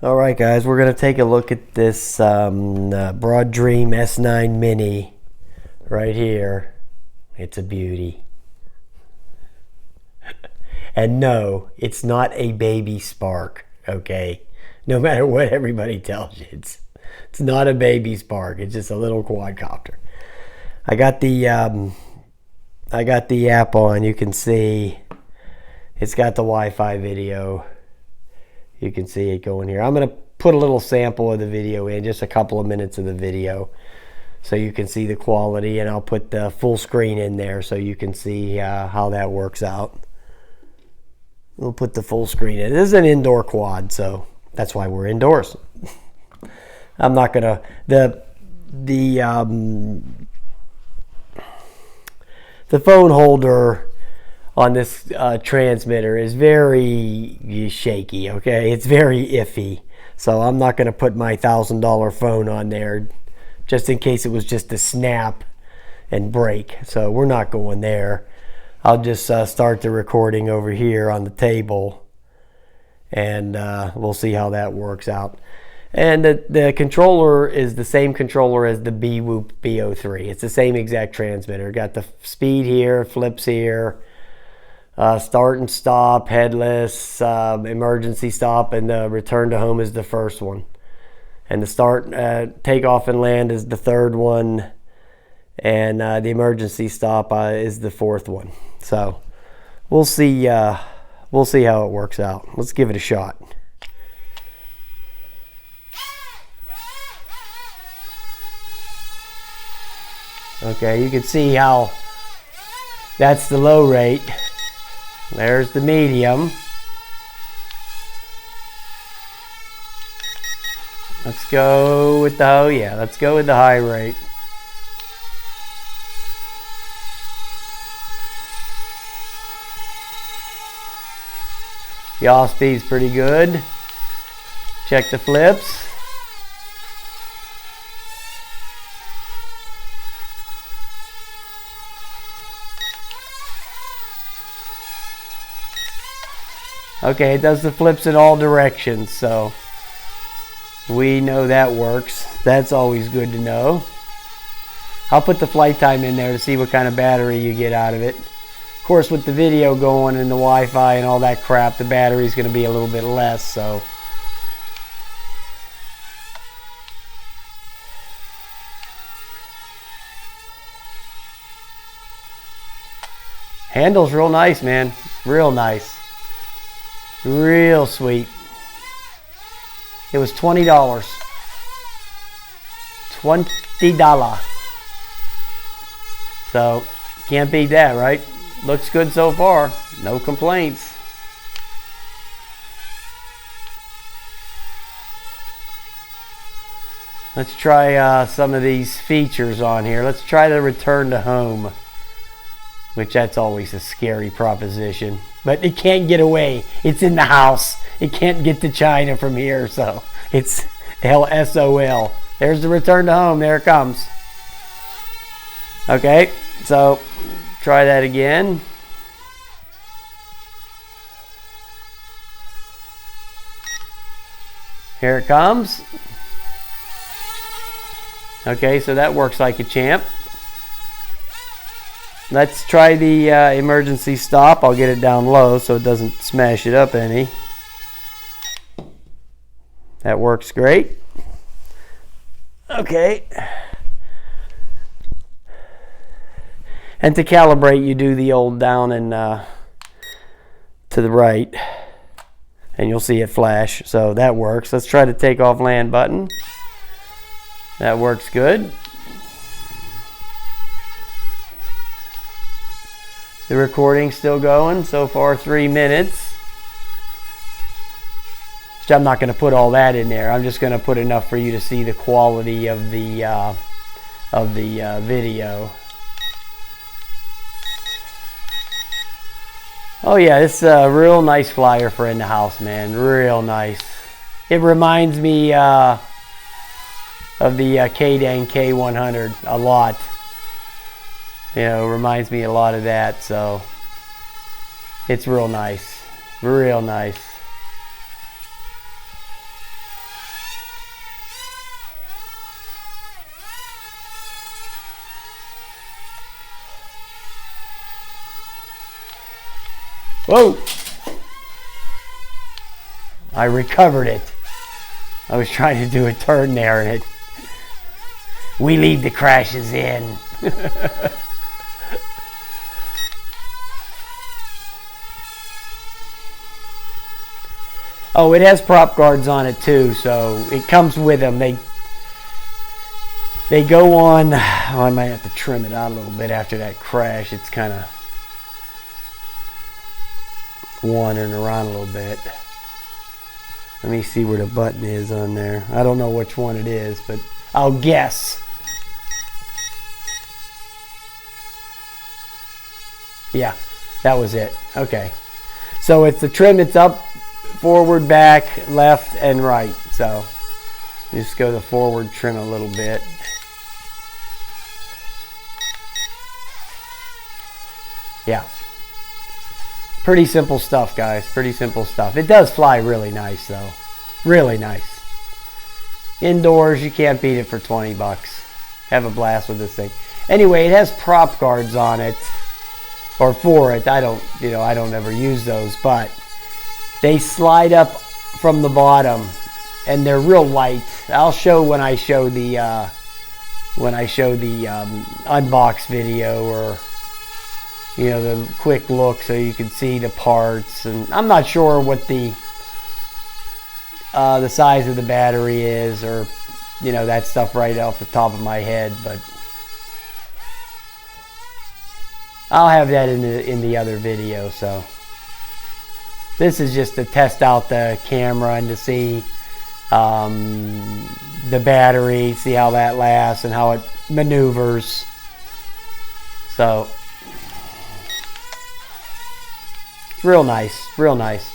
Alright guys, we're going to take a look at this Broadream S9 Mini right here. It's a beauty. And no, it's not a baby Spark, okay? No matter what everybody tells you, it's not a baby Spark. It's just a little quadcopter. I got the app on. You can see it's got the Wi-Fi video. You can see it going here. I'm going to put a little sample of the video in, just a couple of minutes of the video, so you can see the quality, and I'll put the full screen in there so you can see how that works out. We'll put the full screen in. This is an indoor quad, so that's why we're indoors. I'm not gonna the phone holder on this transmitter is very shaky, okay? It's very iffy. So I'm not gonna put my $1,000 phone on there just in case it was just a snap and break. So we're not going there. I'll just start the recording over here on the table, and we'll see how that works out. And the controller is the same controller as the BWOOP B03. It's the same exact transmitter. Got the speed here, flips here, start and stop, headless, emergency stop, and the return to home is the first one. And the start, takeoff and land is the third one, and the emergency stop is the fourth one. So we'll see how it works out. Let's give it a shot. Okay, you can see how that's the low rate. There's the medium. Let's go with let's go with the high rate. Yaw speed's pretty good. Check the flips. Okay, it does the flips in all directions, so we know that works. That's always good to know. I'll put the flight time in there to see what kind of battery you get out of it. Of course, with the video going and the Wi-Fi and all that crap, the battery's going to be a little bit less, so. Handle's real nice, man. Real nice. Real sweet. It was $20. $20. So, can't beat that, right? Looks good so far. No complaints. Let's try some of these features on here. Let's try the return to home, which that's always a scary proposition. But it can't get away. It's in the house. It can't get to China from here, so it's LSOL. There's the return to home. There it comes. Okay, so try that again. Here it comes. Okay, so that works like a champ. Let's try the emergency stop. I'll get it down low so it doesn't smash it up any. That works great. Okay. And to calibrate, you do the old down and to the right, and you'll see it flash. So that works. Let's try the takeoff land button. That works good. The recording's still going. So far, 3 minutes. I'm not going to put all that in there. I'm just going to put enough for you to see the quality of the video. Oh yeah, this is a real nice flyer for in the house, man. Real nice. It reminds me of the K-Dang K100 a lot. You know, reminds me a lot of that, so it's real nice. Real nice. Whoa! I recovered it. I was trying to do a turn there and we leave the crashes in. Oh, it has prop guards on it too, so it comes with them. They go on. Oh, I might have to trim it out a little bit after that crash. It's kind of wandering around a little bit. Let me see where the button is on there. I don't know which one it is, but I'll guess. Yeah, that was it. Okay. So it's the trim. It's up, forward, back, left, and right. So just go the forward trim a little bit. Yeah. Pretty simple stuff, guys. Pretty simple stuff. It does fly really nice, though. Really nice. Indoors, you can't beat it for 20 bucks. Have a blast with this thing. Anyway, it has prop guards on it, or for it. I don't ever use those, but they slide up from the bottom, and they're real light. I'll show when I show the unbox video, or the quick look, so you can see the parts. And I'm not sure what the size of the battery is, or that stuff right off the top of my head, but I'll have that in the other video. So this is just to test out the camera and to see the battery, see how that lasts and how it maneuvers. So real nice, real nice.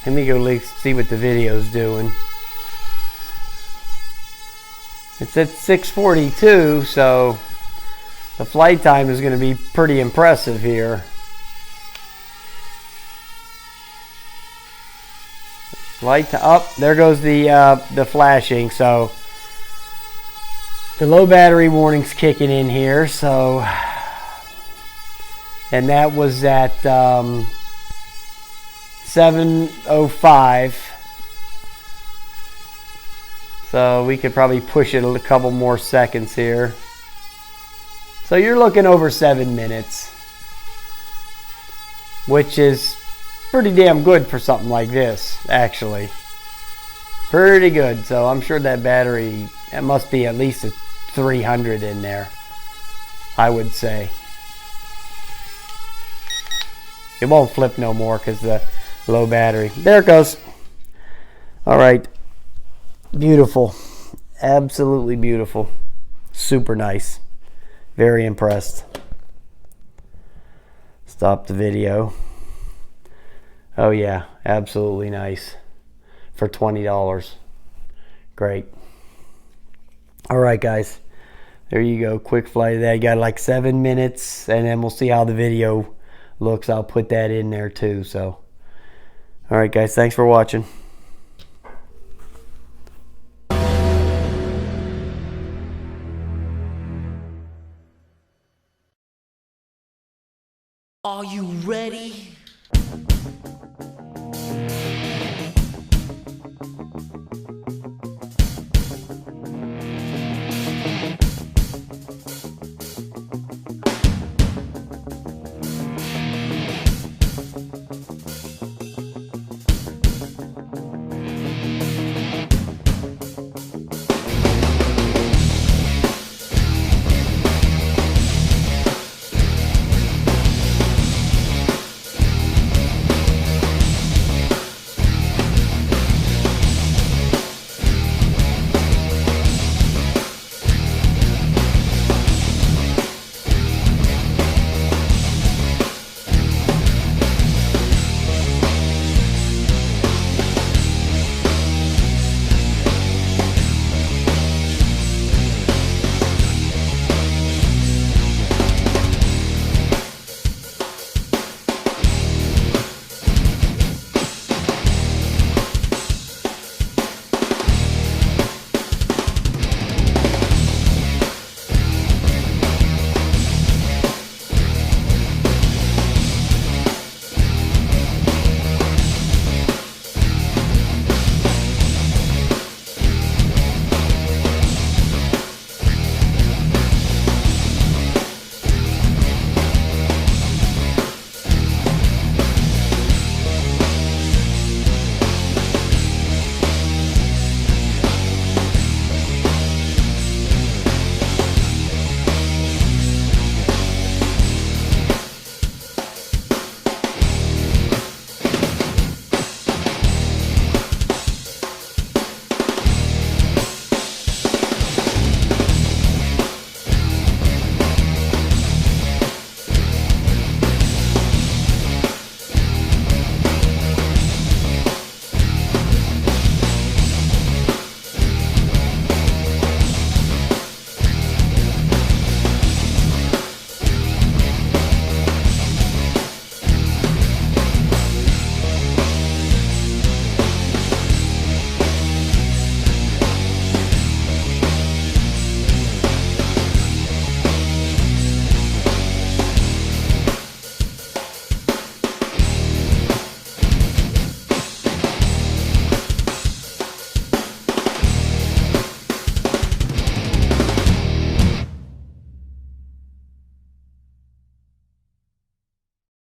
Let me go see what the video's doing. It's at 6:42, so the flight time is going to be pretty impressive here. Light up. There goes the flashing. So the low battery warning's kicking in here. So, and that was at 7:05. So we could probably push it a couple more seconds here. So you're looking over 7 minutes, which is pretty damn good for something like this, actually. Pretty good. So I'm sure that battery, it must be at least a 300 in there, I would say. It won't flip no more because the low battery. There it goes. All right. Beautiful. Absolutely beautiful. Super nice. Very impressed. Stop the video. Oh yeah, absolutely nice. For $20. Great. All right, guys. There you go. Quick flight of that. You got like 7 minutes, and then we'll see how the video looks. I'll put that in there too. So, all right, guys. Thanks for watching. Are you ready?